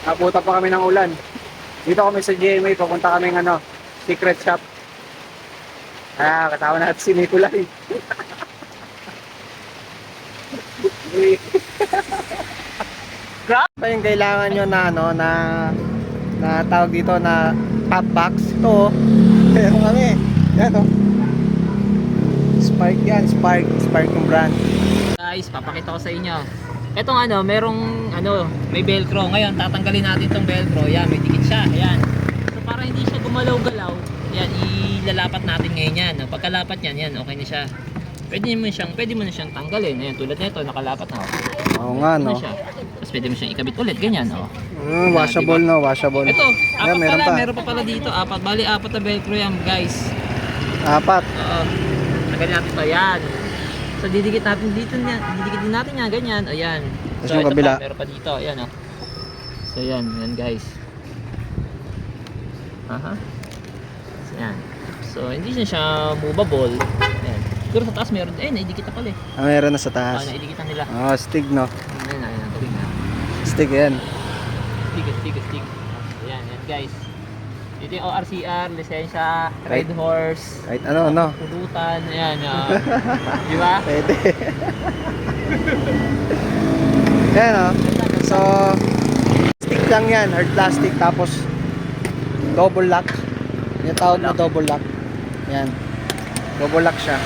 Abutan pa kami ng ulan. Dito kami sa GMA, papunta kami ng ano, secret shop. Kaya kasama natin si Nicolay. Grabe pa yung kailangan nyo na ano, na tawag dito na top box. Ito, meron kami. Yan oh. Spark yan, Spark yung brand. Guys, papakita ko sa inyo. Etong ano, merong ano, may velcro. Ngayon, tatanggalin natin itong velcro. Yan, may dikit siya. Ayan. So para hindi siya gumalaw-galaw, yan, ilalapat natin ngayon yan. Pagkalapat yan, yan, okay na siya. Pwede mo na siyang tanggalin. Ayan, tulad nito, nakalapat na. Oo nga, Ano no. siya. Tapos pwede mo siyang ikabit ulit, ganyan, oh. Washable, diba? no, washable. Ito, apat meron pala, pa. meron pa pala dito. Bali, apat na velcro yan, guys. Apat. Oo. Tanggalin natin to, yan. So didikit natin dito niya, didikit din natin yan, ganyan. Ayan. Tapos So yung ito kabila. pa, meron pa dito, ayan oh. So yan, yan guys. Aha. So yan. So hindi siya movable. Ayan. Pero sa taas meron, naidikit na pala eh. Meron na sa taas. Naidikit na nila. Stig, no. Ayan, ayan, tuloy na. Stig yan. Stig. Ayan, yan guys. Dito yung ORCR, lisensya, Red Horse. Kahit ano. Pulutan, ayan. Di ba? Pwede. Yan, no. So, stick lang yan, hard plastic, tapos double lock. Yung tawag na double lock. Yan. Double lock siya.